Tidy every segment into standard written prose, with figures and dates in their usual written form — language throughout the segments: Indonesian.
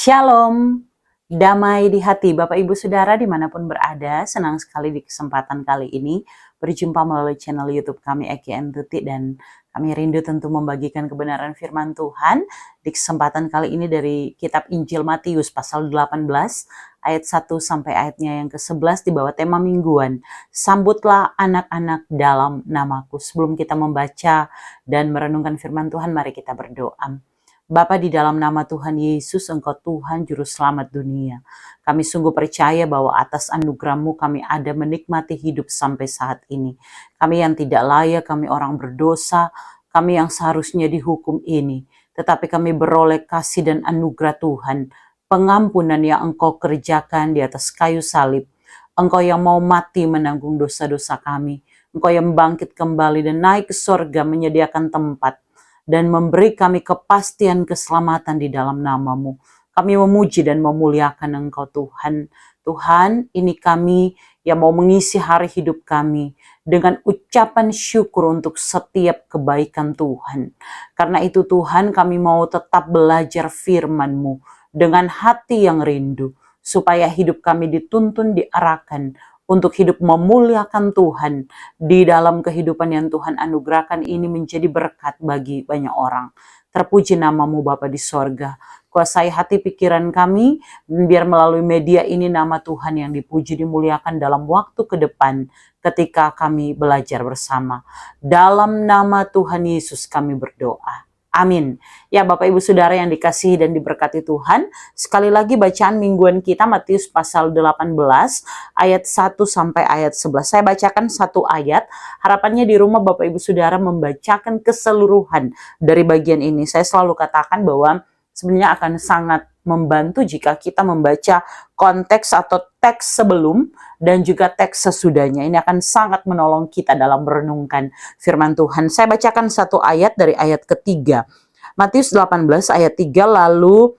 Shalom, damai di hati Bapak Ibu Saudara dimanapun berada. Senang sekali di kesempatan kali ini berjumpa melalui channel YouTube kami Eki and Tuti, dan kami rindu tentu membagikan kebenaran firman Tuhan. Di kesempatan kali ini dari kitab Injil Matius pasal 18 ayat 1 sampai ayatnya yang ke-11 di bawah tema mingguan, sambutlah anak-anak dalam namaku. Sebelum kita membaca dan merenungkan firman Tuhan, mari kita berdoa. Bapa, di dalam nama Tuhan Yesus, Engkau Tuhan Juru Selamat dunia. Kami sungguh percaya bahwa atas anugerah-Mu kami ada menikmati hidup sampai saat ini. Kami yang tidak layak, kami orang berdosa, kami yang seharusnya dihukum ini. Tetapi kami beroleh kasih dan anugerah Tuhan, pengampunan yang Engkau kerjakan di atas kayu salib. Engkau yang mau mati menanggung dosa-dosa kami. Engkau yang bangkit kembali dan naik ke sorga menyediakan tempat dan memberi kami kepastian keselamatan di dalam nama-Mu. Kami memuji dan memuliakan Engkau Tuhan. Tuhan, ini kami yang mau mengisi hari hidup kami dengan ucapan syukur untuk setiap kebaikan Tuhan. Karena itu Tuhan, kami mau tetap belajar firman-Mu dengan hati yang rindu, supaya hidup kami dituntun, diarahkan untuk hidup memuliakan Tuhan di dalam kehidupan yang Tuhan anugerahkan ini menjadi berkat bagi banyak orang. Terpuji nama-Mu Bapa di sorga. Kuasai hati pikiran kami, biar melalui media ini nama Tuhan yang dipuji dimuliakan dalam waktu ke depan ketika kami belajar bersama. Dalam nama Tuhan Yesus kami berdoa. Amin. Ya Bapak Ibu Saudara yang dikasihi dan diberkati Tuhan, sekali lagi bacaan mingguan kita Matius pasal 18 ayat 1 sampai ayat 11. Saya bacakan satu ayat, harapannya di rumah Bapak Ibu Saudara membacakan keseluruhan dari bagian ini. Saya selalu katakan bahwa sebenarnya akan sangat membantu jika kita membaca konteks atau teks sebelum dan juga teks sesudahnya. Ini akan sangat menolong kita dalam merenungkan firman Tuhan. Saya bacakan satu ayat dari ayat ketiga. Matius 18 ayat 3, lalu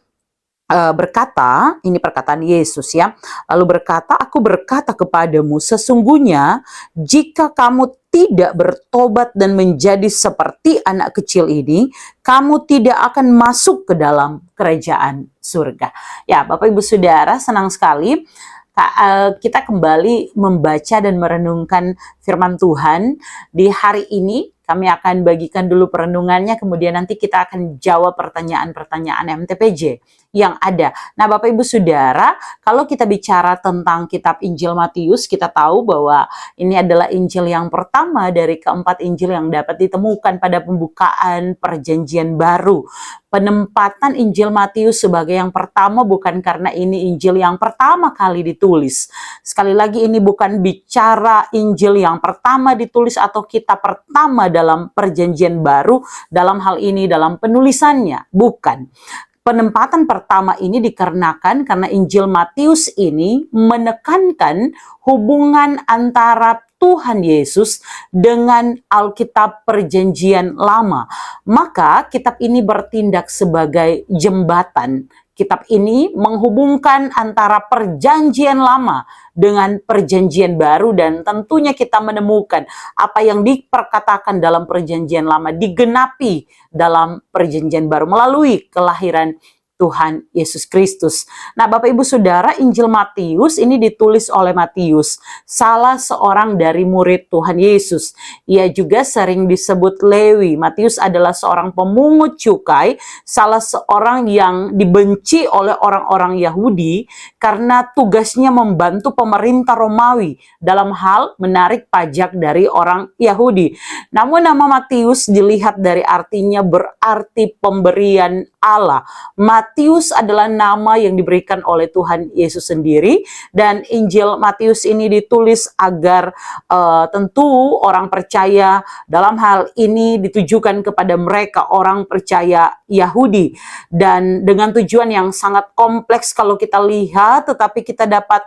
berkata, ini perkataan Yesus ya, lalu berkata, aku berkata kepadamu, sesungguhnya jika kamu tidak bertobat dan menjadi seperti anak kecil ini, kamu tidak akan masuk ke dalam kerajaan surga. Ya Bapak Ibu Saudara, senang sekali kita kembali membaca dan merenungkan firman Tuhan di hari ini. Kami akan bagikan dulu perenungannya, kemudian nanti kita akan jawab pertanyaan-pertanyaan MTPJ yang ada. Nah Bapak Ibu Saudara, kalau kita bicara tentang kitab Injil Matius, kita tahu bahwa ini adalah Injil yang pertama dari keempat Injil yang dapat ditemukan pada pembukaan Perjanjian Baru. Penempatan Injil Matius sebagai yang pertama bukan karena ini Injil yang pertama kali ditulis. Sekali lagi, ini bukan bicara Injil yang pertama ditulis atau kitab pertama dalam Perjanjian Baru dalam hal ini dalam penulisannya, bukan. Penempatan pertama ini dikarenakan karena Injil Matius ini menekankan hubungan antara Tuhan Yesus dengan Alkitab Perjanjian Lama. Maka kitab ini bertindak sebagai jembatan. Kitab ini menghubungkan antara Perjanjian Lama dengan Perjanjian Baru, dan tentunya kita menemukan apa yang diperkatakan dalam Perjanjian Lama digenapi dalam Perjanjian Baru melalui kelahiran Tuhan Yesus Kristus. Nah Bapak Ibu Saudara, Injil Matius ini ditulis oleh Matius, salah seorang dari murid Tuhan Yesus. Ia juga sering disebut Lewi. Matius adalah seorang pemungut cukai, salah seorang yang dibenci oleh orang-orang Yahudi karena tugasnya membantu pemerintah Romawi dalam hal menarik pajak dari orang Yahudi. Namun nama Matius dilihat dari artinya berarti pemberian Allah. Matius adalah nama yang diberikan oleh Tuhan Yesus sendiri, dan Injil Matius ini ditulis agar tentu orang percaya, dalam hal ini ditujukan kepada mereka orang percaya Yahudi, dan dengan tujuan yang sangat kompleks kalau kita lihat, tetapi kita dapat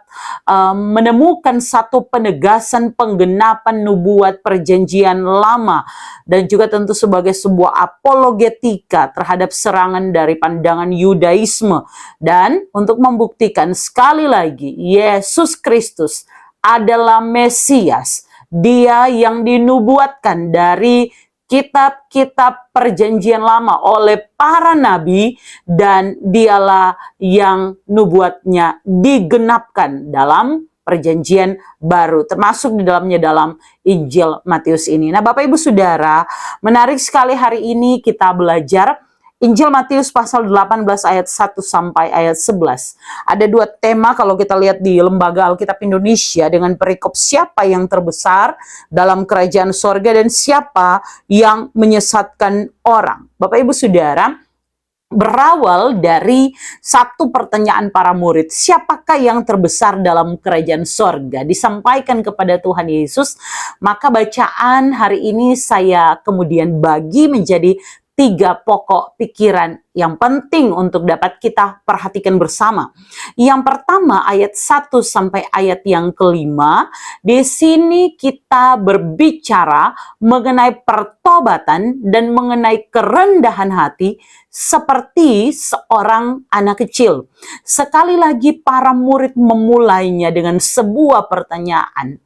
menemukan satu penegasan penggenapan nubuat Perjanjian Lama, dan juga tentu sebagai sebuah apologetika terhadap serangan dari pandangan Yudaisme, dan untuk membuktikan sekali lagi Yesus Kristus adalah Mesias, Dia yang dinubuatkan dari kitab-kitab perjanjian lama oleh para nabi, dan dialah yang nubuatnya digenapkan dalam perjanjian baru, termasuk di dalamnya dalam Injil Matius ini. Nah, Bapak Ibu Saudara, menarik sekali hari ini kita belajar Injil Matius pasal 18 ayat 1 sampai ayat 11. Ada dua tema kalau kita lihat di Lembaga Alkitab Indonesia dengan perikop siapa yang terbesar dalam kerajaan sorga dan siapa yang menyesatkan orang. Bapak Ibu Saudara, berawal dari satu pertanyaan para murid, siapakah yang terbesar dalam kerajaan sorga? Disampaikan kepada Tuhan Yesus, maka bacaan hari ini saya kemudian bagi menjadi 3 pokok pikiran yang penting untuk dapat kita perhatikan bersama. Yang pertama, ayat 1 sampai ayat yang kelima. Di sini kita berbicara mengenai pertobatan dan mengenai kerendahan hati seperti seorang anak kecil. Sekali lagi para murid memulainya dengan sebuah pertanyaan.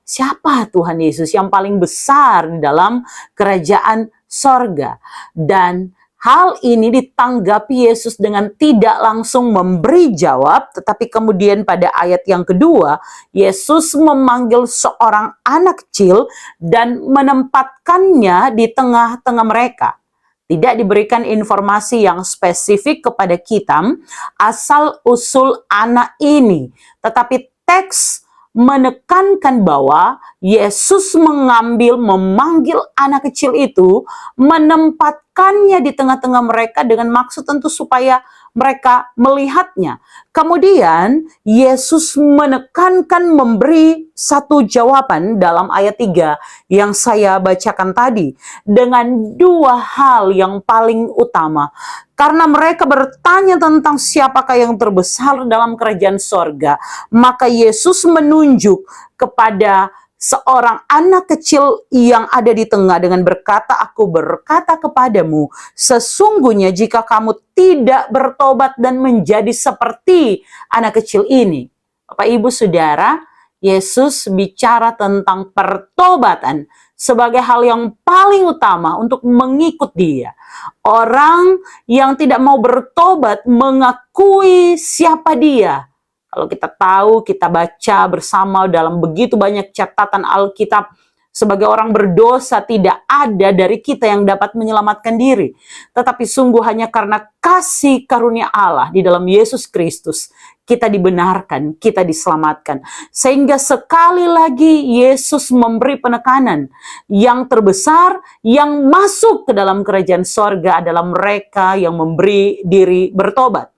Siapa Tuhan Yesus yang paling besar dalam kerajaan sorga? Dan hal ini ditanggapi Yesus dengan tidak langsung memberi jawab, tetapi kemudian pada ayat yang kedua, Yesus memanggil seorang anak kecil dan menempatkannya di tengah-tengah mereka. Tidak diberikan informasi yang spesifik kepada kita asal-usul anak ini, tetapi teks menekankan bahwa Yesus memanggil anak kecil itu, menempatkannya di tengah-tengah mereka dengan maksud tentu supaya mereka melihatnya. Kemudian Yesus menekankan memberi satu jawaban dalam ayat 3 yang saya bacakan tadi dengan 2 hal yang paling utama. Karena mereka bertanya tentang siapakah yang terbesar dalam kerajaan sorga, maka Yesus menunjuk kepada seorang anak kecil yang ada di tengah dengan berkata, "Aku berkata kepadamu, sesungguhnya jika kamu tidak bertobat dan menjadi seperti anak kecil ini." Bapak Ibu Saudara, Yesus bicara tentang pertobatan sebagai hal yang paling utama untuk mengikut Dia. Orang yang tidak mau bertobat mengakui siapa Dia. Kalau kita tahu, kita baca bersama dalam begitu banyak catatan Alkitab, sebagai orang berdosa tidak ada dari kita yang dapat menyelamatkan diri. Tetapi sungguh hanya karena kasih karunia Allah di dalam Yesus Kristus, kita dibenarkan, kita diselamatkan. Sehingga sekali lagi Yesus memberi penekanan yang terbesar, yang masuk ke dalam kerajaan sorga adalah mereka yang memberi diri bertobat.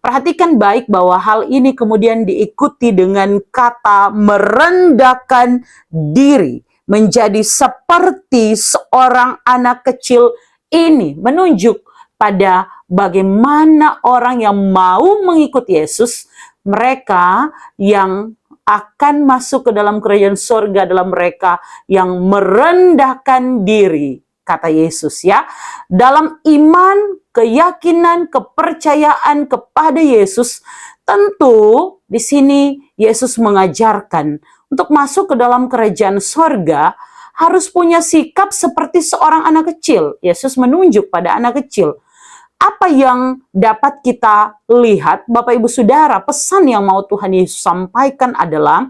Perhatikan baik bahwa hal ini kemudian diikuti dengan kata merendahkan diri, menjadi seperti seorang anak kecil ini, menunjuk pada bagaimana orang yang mau mengikut Yesus, mereka yang akan masuk ke dalam kerajaan sorga adalah mereka yang merendahkan diri, kata Yesus ya. Dalam iman, keyakinan, kepercayaan kepada Yesus, tentu di sini Yesus mengajarkan untuk masuk ke dalam kerajaan sorga harus punya sikap seperti seorang anak kecil. Yesus menunjuk pada anak kecil. Apa yang dapat kita lihat, Bapak Ibu Saudara, pesan yang mau Tuhan Yesus sampaikan adalah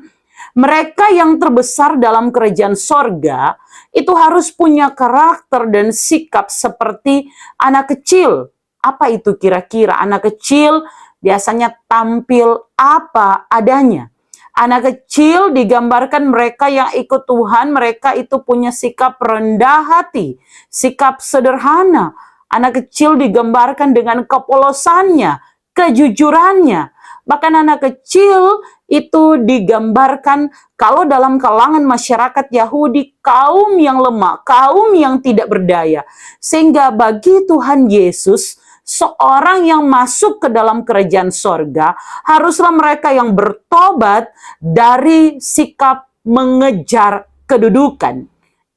mereka yang terbesar dalam kerajaan sorga itu harus punya karakter dan sikap seperti anak kecil. Apa itu kira-kira? Anak kecil biasanya tampil apa adanya. Anak kecil digambarkan mereka yang ikut Tuhan, mereka itu punya sikap rendah hati, sikap sederhana. Anak kecil digambarkan dengan kepolosannya, kejujurannya. Bahkan anak kecil itu digambarkan kalau dalam kalangan masyarakat Yahudi, kaum yang lemah, kaum yang tidak berdaya. Sehingga bagi Tuhan Yesus, seorang yang masuk ke dalam kerajaan sorga, haruslah mereka yang bertobat dari sikap mengejar kedudukan,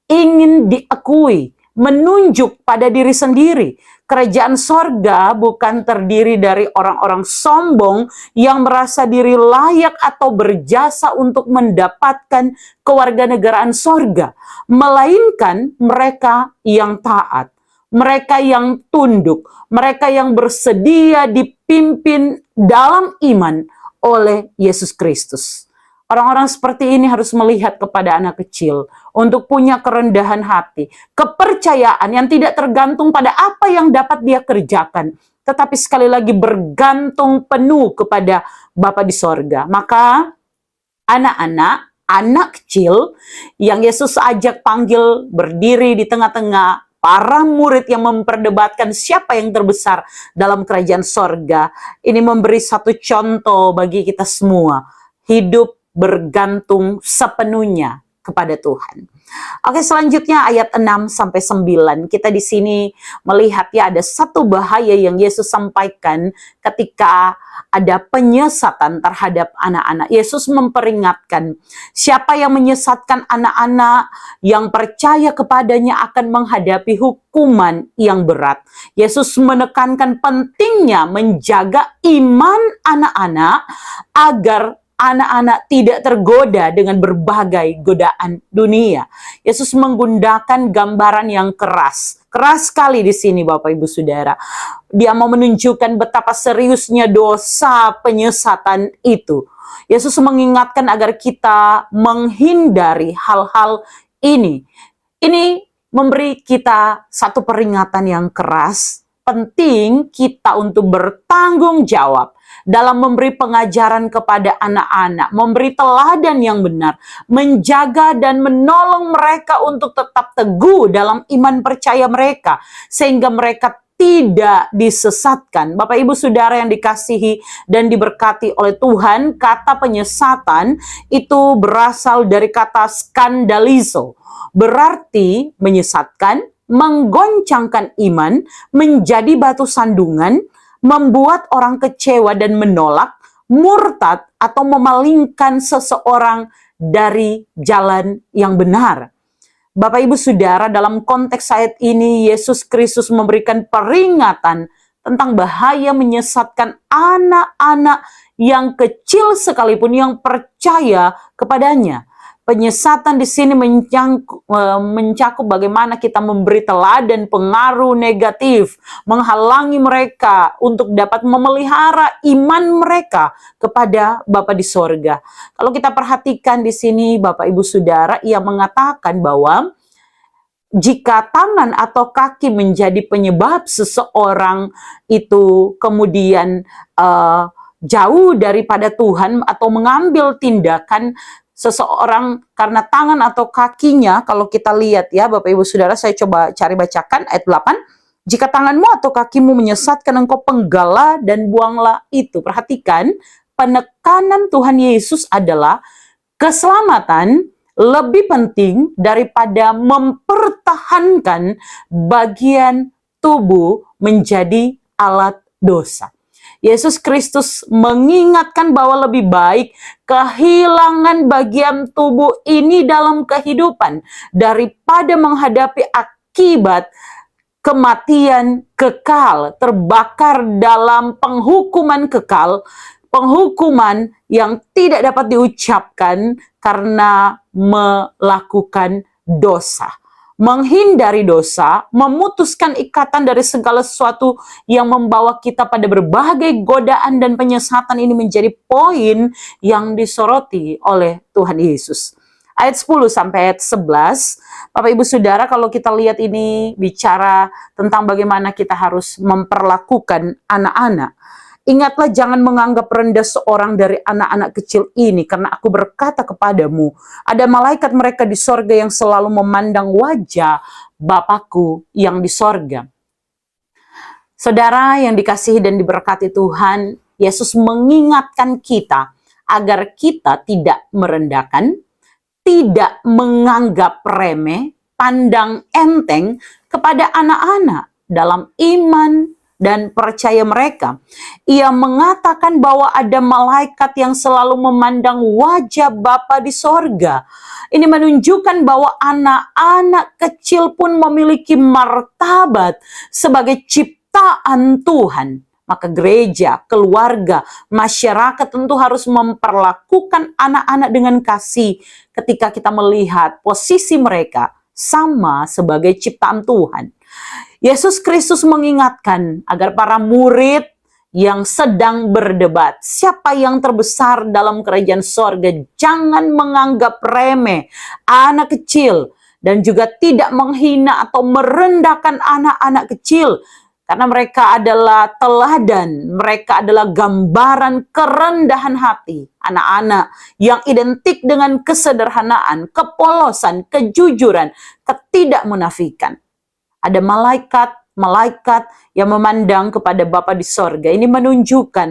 ingin diakui, menunjuk pada diri sendiri. Kerajaan sorga bukan terdiri dari orang-orang sombong yang merasa diri layak atau berjasa untuk mendapatkan kewarganegaraan sorga, melainkan mereka yang taat, mereka yang tunduk, mereka yang bersedia dipimpin dalam iman oleh Yesus Kristus. Orang-orang seperti ini harus melihat kepada anak kecil untuk punya kerendahan hati, kepercayaan yang tidak tergantung pada apa yang dapat dia kerjakan, tetapi sekali lagi bergantung penuh kepada Bapa di sorga. Maka anak kecil yang Yesus ajak panggil berdiri di tengah-tengah para murid yang memperdebatkan siapa yang terbesar dalam kerajaan sorga, ini memberi satu contoh bagi kita semua. Hidup bergantung sepenuhnya kepada Tuhan. Oke, selanjutnya ayat 6-9. Kita di sini melihat ya ada satu bahaya yang Yesus sampaikan ketika ada penyesatan terhadap anak-anak. Yesus memperingatkan, siapa yang menyesatkan anak-anak yang percaya kepadanya akan menghadapi hukuman yang berat. Yesus menekankan pentingnya menjaga iman anak-anak agar anak-anak tidak tergoda dengan berbagai godaan dunia. Yesus menggunakan gambaran yang keras sekali di sini, Bapak Ibu Saudara. Dia mau menunjukkan betapa seriusnya dosa penyesatan itu. Yesus mengingatkan agar kita menghindari hal-hal ini. Ini memberi kita satu peringatan yang keras. Penting kita untuk bertanggung jawab dalam memberi pengajaran kepada anak-anak, memberi teladan yang benar, menjaga dan menolong mereka untuk tetap teguh dalam iman percaya mereka, sehingga mereka tidak disesatkan. Bapak Ibu Saudara yang dikasihi dan diberkati oleh Tuhan, kata penyesatan itu berasal dari kata skandalizo, berarti menyesatkan, menggoncangkan iman, menjadi batu sandungan, membuat orang kecewa dan menolak, murtad atau memalingkan seseorang dari jalan yang benar. Bapak Ibu Saudara, dalam konteks ayat ini Yesus Kristus memberikan peringatan tentang bahaya menyesatkan anak-anak yang kecil sekalipun yang percaya kepadanya. Penyesatan di sini mencakup bagaimana kita memberi teladan pengaruh negatif, menghalangi mereka untuk dapat memelihara iman mereka kepada Bapa di sorga. Kalau kita perhatikan di sini, Bapak Ibu Saudara, ia mengatakan bahwa jika tangan atau kaki menjadi penyebab seseorang itu kemudian jauh daripada Tuhan atau mengambil tindakan, seseorang karena tangan atau kakinya, kalau kita lihat ya Bapak Ibu Saudara, saya coba cari bacakan ayat 8. Jika tanganmu atau kakimu menyesatkan engkau, penggalah dan buanglah itu. Perhatikan, penekanan Tuhan Yesus adalah keselamatan lebih penting daripada mempertahankan bagian tubuh menjadi alat dosa. Yesus Kristus mengingatkan bahwa lebih baik kehilangan bagian tubuh ini dalam kehidupan daripada menghadapi akibat kematian kekal, terbakar dalam penghukuman kekal, penghukuman yang tidak dapat diucapkan karena melakukan dosa. Menghindari dosa, memutuskan ikatan dari segala sesuatu yang membawa kita pada berbagai godaan dan penyesatan, ini menjadi poin yang disoroti oleh Tuhan Yesus. Ayat 10 sampai ayat 11, Bapak Ibu Saudara, kalau kita lihat ini bicara tentang bagaimana kita harus memperlakukan anak-anak. Ingatlah, jangan menganggap rendah seorang dari anak-anak kecil ini, karena aku berkata kepadamu, ada malaikat mereka di sorga yang selalu memandang wajah Bapakku yang di sorga. Saudara yang dikasihi dan diberkati Tuhan, Yesus mengingatkan kita agar kita tidak merendahkan, tidak menganggap remeh, pandang enteng kepada anak-anak dalam iman, dan percaya mereka. Ia mengatakan bahwa ada malaikat yang selalu memandang wajah Bapa di sorga. Ini menunjukkan bahwa anak-anak kecil pun memiliki martabat sebagai ciptaan Tuhan. Maka gereja, keluarga, masyarakat tentu harus memperlakukan anak-anak dengan kasih ketika kita melihat posisi mereka sama sebagai ciptaan Tuhan. Yesus Kristus mengingatkan agar para murid yang sedang berdebat, siapa yang terbesar dalam kerajaan sorga, jangan menganggap remeh anak kecil dan juga tidak menghina atau merendahkan anak-anak kecil. Karena mereka adalah teladan, mereka adalah gambaran kerendahan hati. Anak-anak yang identik dengan kesederhanaan, kepolosan, kejujuran, ketidakmunafikan. Ada malaikat yang memandang kepada Bapa di sorga. Ini menunjukkan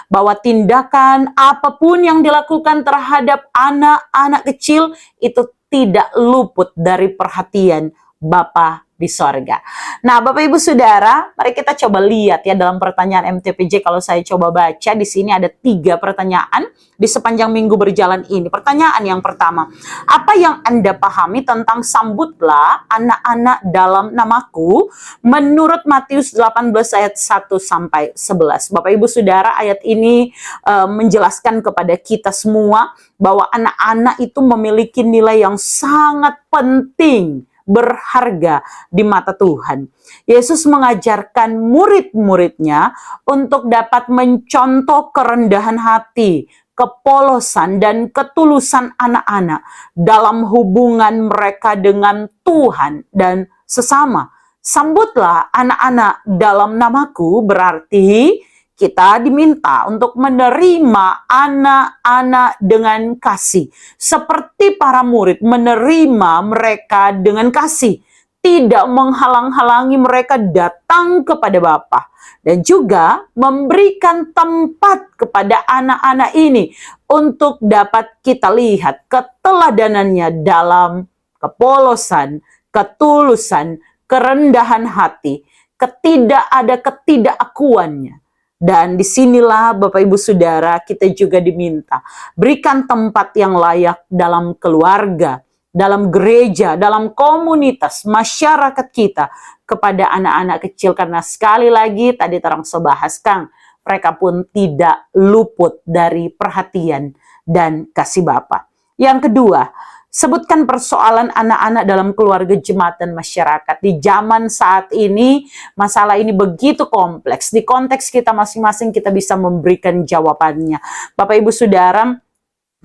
bahwa tindakan apapun yang dilakukan terhadap anak-anak kecil itu tidak luput dari perhatian Bapa di sorga. Nah, Bapak Ibu Saudara, mari kita coba lihat ya dalam pertanyaan MTPJ. Kalau saya coba baca di sini ada 3 pertanyaan di sepanjang minggu berjalan ini. Pertanyaan yang pertama, apa yang Anda pahami tentang sambutlah anak-anak dalam namaku menurut Matius 18 ayat 1 sampai 11. Bapak Ibu Saudara, ayat ini menjelaskan kepada kita semua bahwa anak-anak itu memiliki nilai yang sangat penting, berharga di mata Tuhan. Yesus mengajarkan murid-muridnya untuk dapat mencontoh kerendahan hati, kepolosan, dan ketulusan anak-anak dalam hubungan mereka dengan Tuhan dan sesama. Sambutlah anak-anak dalam namaku berarti kita diminta untuk menerima anak-anak dengan kasih. Seperti para murid menerima mereka dengan kasih. Tidak menghalang-halangi mereka datang kepada Bapa. Dan juga memberikan tempat kepada anak-anak ini untuk dapat kita lihat keteladanannya dalam kepolosan, ketulusan, kerendahan hati, ketidakakuannya. Dan disinilah Bapak Ibu Saudara kita juga diminta berikan tempat yang layak dalam keluarga, dalam gereja, dalam komunitas, masyarakat kita kepada anak-anak kecil. Karena sekali lagi tadi terang sebahas Kang, mereka pun tidak luput dari perhatian dan kasih Bapa. Yang kedua, sebutkan persoalan anak-anak dalam keluarga, jemaat, dan masyarakat. Di zaman saat ini, masalah ini begitu kompleks. Di konteks kita masing-masing, kita bisa memberikan jawabannya. Bapak Ibu Saudara,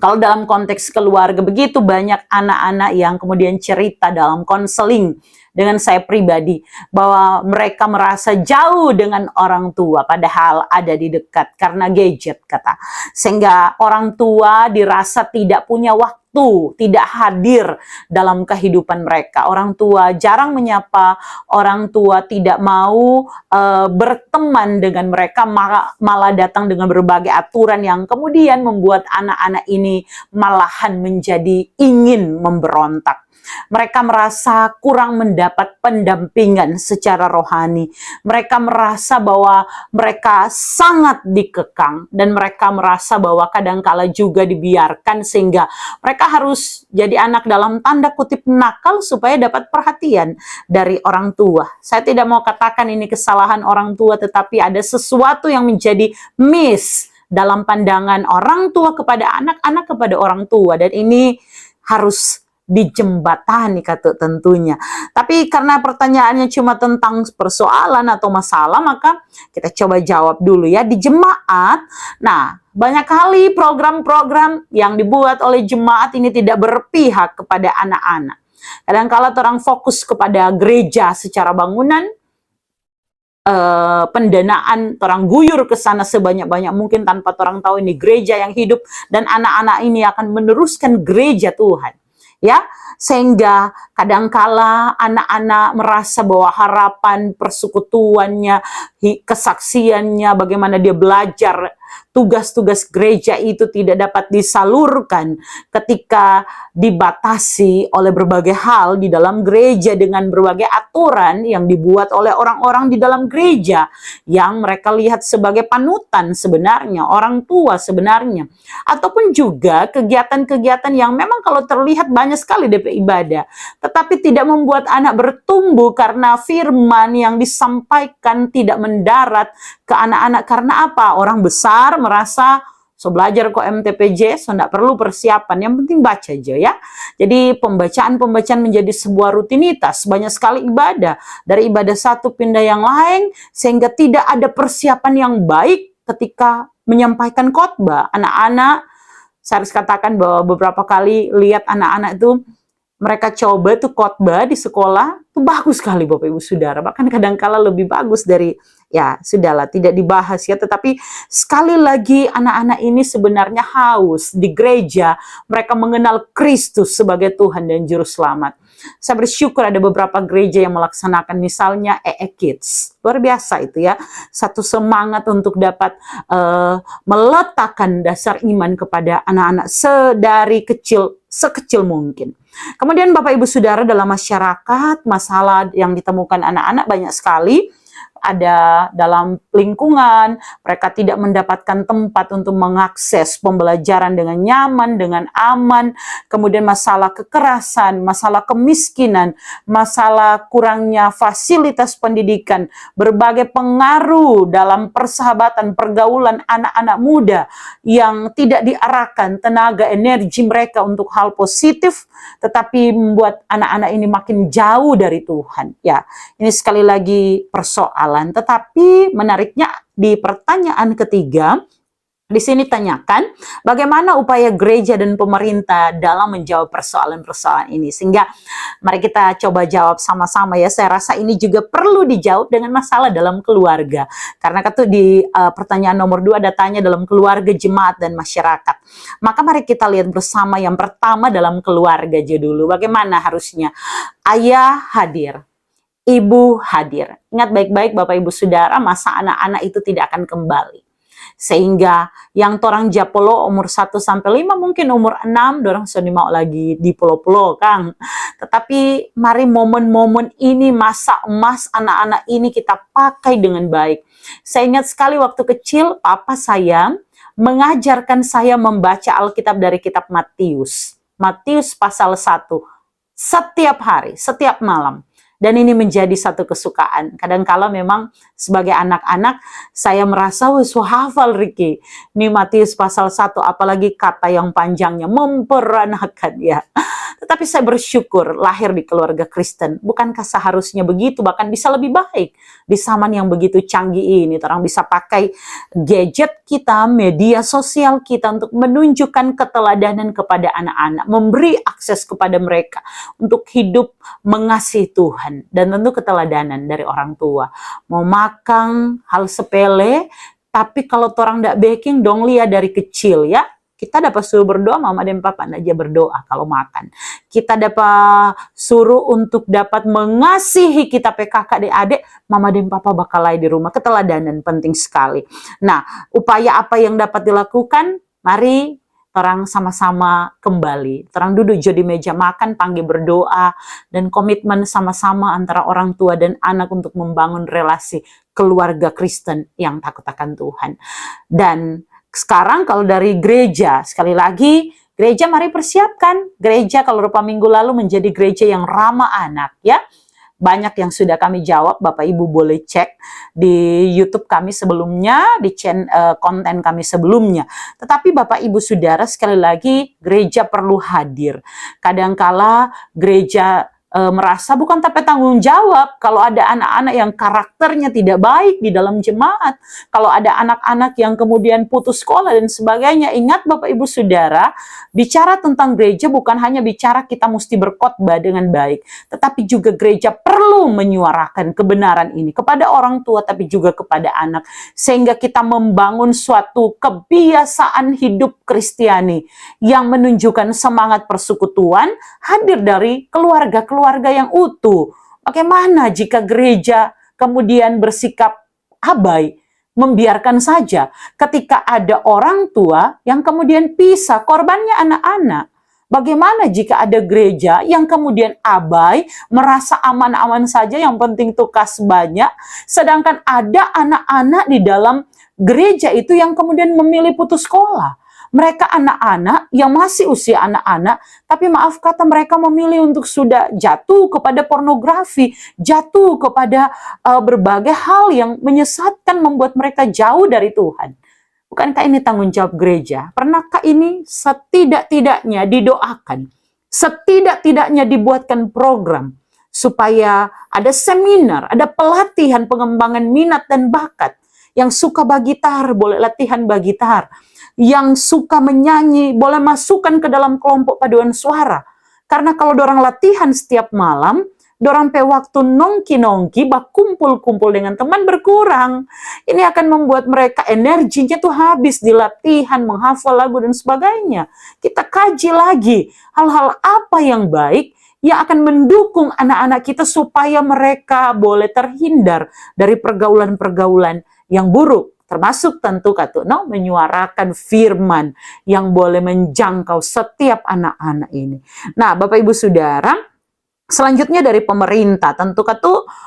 kalau dalam konteks keluarga, begitu banyak anak-anak yang kemudian cerita dalam konseling dengan saya pribadi, bahwa mereka merasa jauh dengan orang tua, padahal ada di dekat karena gadget kata. Sehingga orang tua dirasa tidak punya waktu, tidak hadir dalam kehidupan mereka. Orang tua jarang menyapa, orang tua tidak mau berteman dengan mereka, malah datang dengan berbagai aturan yang kemudian membuat anak-anak ini malahan menjadi ingin memberontak. Mereka merasa kurang mendapat pendampingan secara rohani. Mereka merasa bahwa mereka sangat dikekang dan mereka merasa bahwa kadangkala juga dibiarkan sehingga mereka harus jadi anak dalam tanda kutip nakal supaya dapat perhatian dari orang tua. Saya tidak mau katakan ini kesalahan orang tua, tetapi ada sesuatu yang menjadi miss dalam pandangan orang tua kepada anak-anak kepada orang tua, dan ini harus dijembatani kata tentunya. Tapi karena pertanyaannya cuma tentang persoalan atau masalah, maka kita coba jawab dulu ya. Di jemaat, nah banyak kali program-program yang dibuat oleh jemaat ini tidak berpihak kepada anak-anak. Kadang-kala orang fokus kepada gereja secara bangunan, pendanaan, orang guyur ke sana sebanyak-banyak mungkin tanpa orang tahu ini gereja yang hidup dan anak-anak ini akan meneruskan gereja Tuhan. Ya, sehingga kadangkala anak-anak merasa bahwa harapan persekutuannya, kesaksiannya, bagaimana dia belajar tugas-tugas gereja itu tidak dapat disalurkan ketika dibatasi oleh berbagai hal di dalam gereja dengan berbagai aturan yang dibuat oleh orang-orang di dalam gereja yang mereka lihat sebagai panutan sebenarnya, orang tua sebenarnya. Ataupun juga kegiatan-kegiatan yang memang kalau terlihat banyak sekali DP ibadah, tetapi tidak membuat anak bertumbuh karena firman yang disampaikan tidak mendarat ke anak-anak. Karena apa? Orang besar merasa so belajar kok MTPJ, so nggak perlu persiapan, yang penting baca aja ya. Jadi pembacaan-pembacaan menjadi sebuah rutinitas, banyak sekali ibadah, dari ibadah satu pindah yang lain, sehingga tidak ada persiapan yang baik ketika menyampaikan khotbah. Anak-anak, saya harus katakan bahwa beberapa kali lihat anak-anak itu, mereka coba tuh khotbah di sekolah, tuh bagus sekali Bapak Ibu Saudara, bahkan kadang-kala lebih bagus dari, ya sudahlah tidak dibahas ya, tetapi sekali lagi anak-anak ini sebenarnya haus di gereja, mereka mengenal Kristus sebagai Tuhan dan Juru Selamat. Saya bersyukur ada beberapa gereja yang melaksanakan misalnya EE Kids, luar biasa itu ya, satu semangat untuk dapat meletakkan dasar iman kepada anak-anak sedari kecil, sekecil mungkin. Kemudian Bapak Ibu Saudara, dalam masyarakat masalah yang ditemukan anak-anak banyak sekali. Ada dalam lingkungan, mereka tidak mendapatkan tempat untuk mengakses pembelajaran dengan nyaman, dengan aman, kemudian masalah kekerasan, masalah kemiskinan, masalah kurangnya fasilitas pendidikan, berbagai pengaruh dalam persahabatan, pergaulan anak-anak muda yang tidak diarahkan tenaga energi mereka untuk hal positif, tetapi membuat anak-anak ini makin jauh dari Tuhan. Ya, ini sekali lagi persoalan. Tetapi menariknya di pertanyaan ketiga, di sini tanyakan bagaimana upaya gereja dan pemerintah dalam menjawab persoalan-persoalan ini. Sehingga mari kita coba jawab sama-sama ya. Saya rasa ini juga perlu dijawab dengan masalah dalam keluarga. Karena itu di pertanyaan nomor 2 ada tanya dalam keluarga, jemaat, dan masyarakat. Maka mari kita lihat bersama yang pertama dalam keluarga aja dulu. Bagaimana harusnya ayah hadir, ibu hadir. Ingat baik-baik Bapak Ibu Saudara, masa anak-anak itu tidak akan kembali. Sehingga yang torang japolo umur 1-5, mungkin umur 6, dorang sudah mau lagi di pulau-pulau Kang. Tetapi mari momen-momen ini, masa emas anak-anak ini kita pakai dengan baik. Saya ingat sekali waktu kecil, papa saya mengajarkan saya membaca Alkitab dari kitab Matius. Matius pasal 1. Setiap hari, setiap malam. Dan ini menjadi satu kesukaan. Kadang-kala memang sebagai anak-anak, saya merasa, so hafal Riki. Ini Matius pasal 1, apalagi kata yang panjangnya, memperanakan ya. Tetapi saya bersyukur lahir di keluarga Kristen. Bukankah seharusnya begitu? Bahkan bisa lebih baik. Di zaman yang begitu canggih ini, orang bisa pakai gadget kita, media sosial kita untuk menunjukkan keteladanan kepada anak-anak. Memberi akses kepada mereka untuk hidup mengasihi Tuhan. Dan tentu keteladanan dari orang tua. Mau makan hal sepele, tapi kalau orang tidak baking, dong lihat dari kecil ya. Kita dapat suruh berdoa, mama dan papa aja berdoa kalau makan. Kita dapat suruh untuk dapat mengasihi kita PKK adik-adik, mama dan papa bakal di rumah. Keteladanan penting sekali. Nah, upaya apa yang dapat dilakukan? Mari orang sama-sama kembali. Orang duduk di meja makan, panggil berdoa, dan komitmen sama-sama antara orang tua dan anak untuk membangun relasi keluarga Kristen yang takut akan Tuhan. Dan sekarang kalau dari gereja, sekali lagi, gereja mari persiapkan. Gereja kalau rupa minggu lalu menjadi gereja yang ramah anak ya. Banyak yang sudah kami jawab, Bapak Ibu boleh cek di YouTube kami sebelumnya, di konten kami sebelumnya. Tetapi Bapak Ibu Saudara, sekali lagi gereja perlu hadir. Kadangkala gereja merasa bukan tapi tanggung jawab kalau ada anak-anak yang karakternya tidak baik di dalam jemaat, kalau ada anak-anak yang kemudian putus sekolah dan sebagainya. Ingat Bapak Ibu Saudara, bicara tentang gereja bukan hanya bicara kita mesti berkhotbah dengan baik, tetapi juga gereja perlu menyuarakan kebenaran ini kepada orang tua tapi juga kepada anak, sehingga kita membangun suatu kebiasaan hidup Kristiani yang menunjukkan semangat persekutuan hadir dari keluarga yang utuh. Bagaimana jika gereja kemudian bersikap abai? membiarkan saja ketika ada orang tua yang kemudian pisah, korbannya anak-anak. Bagaimana jika ada gereja yang kemudian abai, merasa aman-aman saja, yang penting tugas banyak, sedangkan ada anak-anak di dalam gereja itu yang kemudian memilih putus sekolah. Mereka anak-anak yang masih usia anak-anak, tapi maaf kata mereka memilih untuk sudah jatuh kepada pornografi, jatuh kepada berbagai hal yang menyesatkan, membuat mereka jauh dari Tuhan. Bukankah ini tanggung jawab gereja? Pernahkah ini setidak-tidaknya didoakan? Setidak-tidaknya dibuatkan program supaya ada seminar, ada pelatihan pengembangan minat dan bakat. Yang suka bagitar boleh latihan bagitar. Yang suka menyanyi boleh masukkan ke dalam kelompok paduan suara. Karena kalau dorang latihan setiap malam, dorang pe waktu nongki-nongki, bak kumpul-kumpul dengan teman berkurang. Ini akan membuat mereka energinya tuh habis di latihan, menghafal lagu dan sebagainya. Kita kaji lagi hal-hal apa yang baik yang akan mendukung anak-anak kita supaya mereka boleh terhindar dari pergaulan-pergaulan yang buruk. Termasuk tentu menyuarakan firman yang boleh menjangkau setiap anak-anak ini. Nah, Bapak Ibu Saudara, selanjutnya dari pemerintah, tentu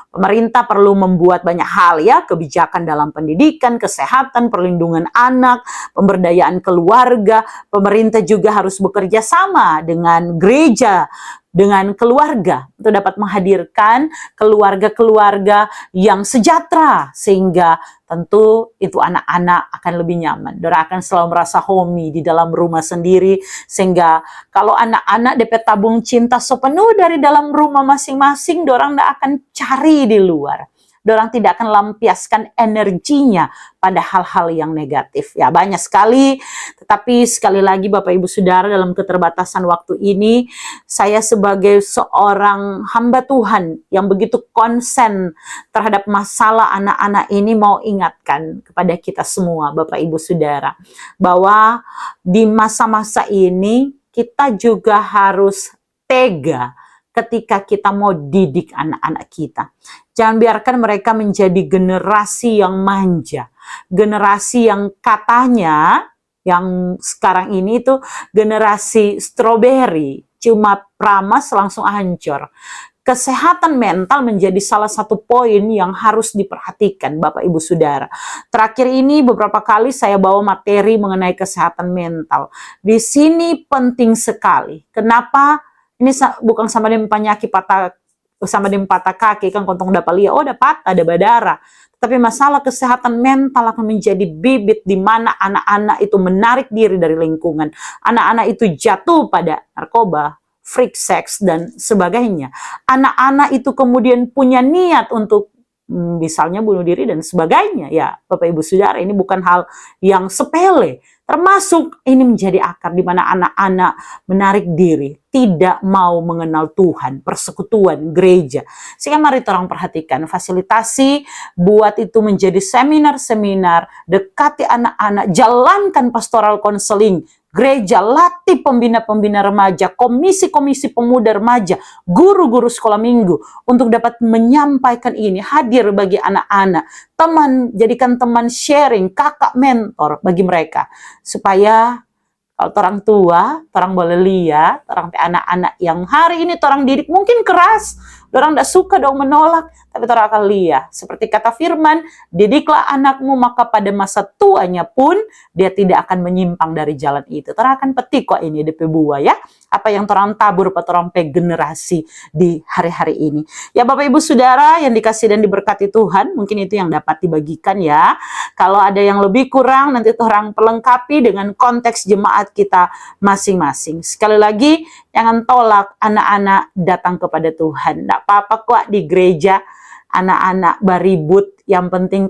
pemerintah perlu membuat banyak hal ya, kebijakan dalam pendidikan, kesehatan, perlindungan anak, pemberdayaan keluarga. Pemerintah juga harus bekerja sama dengan gereja, dengan keluarga, untuk dapat menghadirkan keluarga-keluarga yang sejahtera, sehingga tentu itu anak-anak akan lebih nyaman. Dorang akan selalu merasa homey di dalam rumah sendiri, sehingga kalau anak-anak dapat tabung cinta sepenuh dari dalam rumah masing-masing, dorang tidak akan cari di luar. Dorang tidak akan lampiaskan energinya pada hal-hal yang negatif. Ya, banyak sekali, tetapi sekali lagi Bapak Ibu Saudara, dalam keterbatasan waktu ini, saya sebagai seorang hamba Tuhan yang begitu konsen terhadap masalah anak-anak ini mau ingatkan kepada kita semua Bapak Ibu Saudara, bahwa di masa-masa ini kita juga harus tega ketika kita mau didik anak-anak kita. Jangan biarkan mereka menjadi generasi yang manja, generasi yang katanya, yang sekarang ini tuh generasi strawberry, cuma pramas langsung hancur. Kesehatan mental menjadi salah satu poin yang harus diperhatikan Bapak Ibu Saudara. Terakhir ini beberapa kali saya bawa materi mengenai kesehatan mental. Di sini penting sekali. Kenapa? Ini bukan sama dengan penyakit patah kaki, kan kontong dapat lihat, oh dapat ada berdarah. Tapi masalah kesehatan mental akan menjadi bibit di mana anak-anak itu menarik diri dari lingkungan. Anak-anak itu jatuh pada narkoba, freak sex, dan sebagainya. Anak-anak itu kemudian punya niat untuk misalnya bunuh diri dan sebagainya. Ya, Bapak Ibu Saudara, ini bukan hal yang sepele. Termasuk ini menjadi akar di mana anak-anak menarik diri, tidak mau mengenal Tuhan, persekutuan, gereja. Sehingga mari orang perhatikan, fasilitasi, buat itu menjadi seminar-seminar, dekati anak-anak, jalankan pastoral counseling, gereja, latih pembina-pembina remaja, komisi-komisi pemuda remaja, guru-guru sekolah minggu, untuk dapat menyampaikan ini, hadir bagi anak-anak, teman, jadikan teman sharing, kakak mentor bagi mereka, supaya kalau orang tua, orang boleh lihat, orang anak-anak yang hari ini orang didik mungkin keras, orang tidak suka dong menolak, tapi orang akan lihat. Seperti kata firman, didiklah anakmu maka pada masa tuanya pun dia tidak akan menyimpang dari jalan itu. Orang akan petik kok ini DP buah ya. Apa yang orang tabur pada orang generasi di hari-hari ini. Ya Bapak Ibu Saudara yang dikasih dan diberkati Tuhan, mungkin itu yang dapat dibagikan ya. Kalau ada yang lebih kurang, nanti orang pelengkapi dengan konteks jemaat kita masing-masing. Sekali lagi, jangan tolak anak-anak datang kepada Tuhan. Tidak apa-apa kok di gereja, anak-anak baribut, yang penting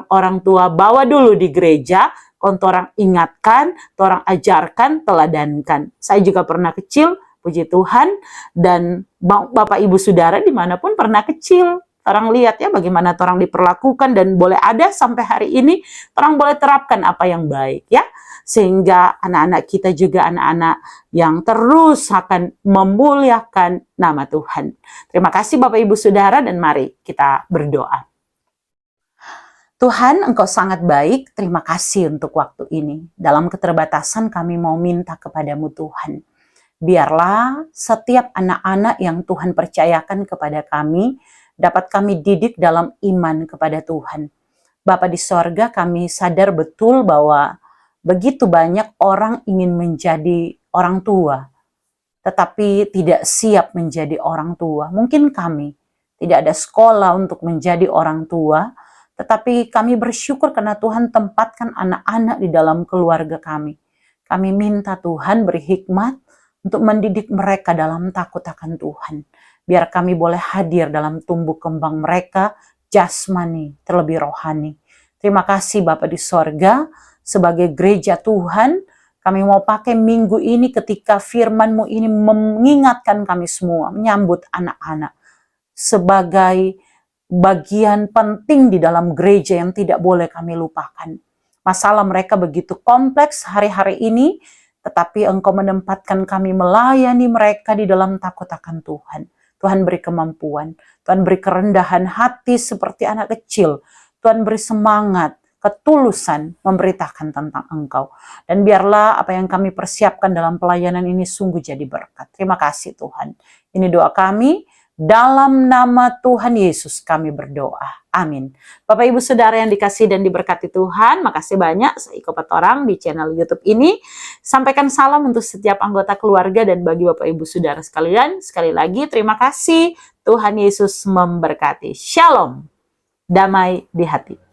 orang tua bawa dulu di gereja, orang ingatkan, orang ajarkan, teladankan. Saya juga pernah kecil, puji Tuhan, dan Bapak Ibu Saudara dimanapun pernah kecil. Orang lihat ya bagaimana orang diperlakukan, dan boleh ada sampai hari ini, orang boleh terapkan apa yang baik ya. Sehingga anak-anak kita juga anak-anak yang terus akan memuliakan nama Tuhan. Terima kasih Bapak Ibu Saudara, dan mari kita berdoa. Tuhan, Engkau sangat baik, terima kasih untuk waktu ini. Dalam keterbatasan kami mau minta kepadamu Tuhan. Biarlah setiap anak-anak yang Tuhan percayakan kepada kami, dapat kami didik dalam iman kepada Tuhan. Bapa di sorga, kami sadar betul bahwa begitu banyak orang ingin menjadi orang tua, tetapi tidak siap menjadi orang tua. Mungkin kami tidak ada sekolah untuk menjadi orang tua, tetapi kami bersyukur karena Tuhan tempatkan anak-anak di dalam keluarga kami. Kami minta Tuhan beri hikmat untuk mendidik mereka dalam takut akan Tuhan. Biar kami boleh hadir dalam tumbuh kembang mereka, jasmani, terlebih rohani. Terima kasih Bapa di sorga, sebagai gereja Tuhan, kami mau pakai minggu ini ketika firman-Mu ini mengingatkan kami semua, menyambut anak-anak sebagai bagian penting di dalam gereja yang tidak boleh kami lupakan. Masalah mereka begitu kompleks hari-hari ini, tetapi Engkau menempatkan kami melayani mereka di dalam takut akan Tuhan. Tuhan beri kemampuan, Tuhan beri kerendahan hati seperti anak kecil, Tuhan beri semangat, ketulusan memberitakan tentang Engkau. Dan biarlah apa yang kami persiapkan dalam pelayanan ini sungguh jadi berkat. Terima kasih Tuhan. Ini doa kami. Dalam nama Tuhan Yesus kami berdoa. Amin. Bapak Ibu Saudara yang dikasih dan diberkati Tuhan, makasih banyak saya Iko Patorang di channel YouTube ini. Sampaikan salam untuk setiap anggota keluarga dan bagi Bapak Ibu Saudara sekalian. Sekali lagi terima kasih. Tuhan Yesus memberkati. Shalom. Damai di hati.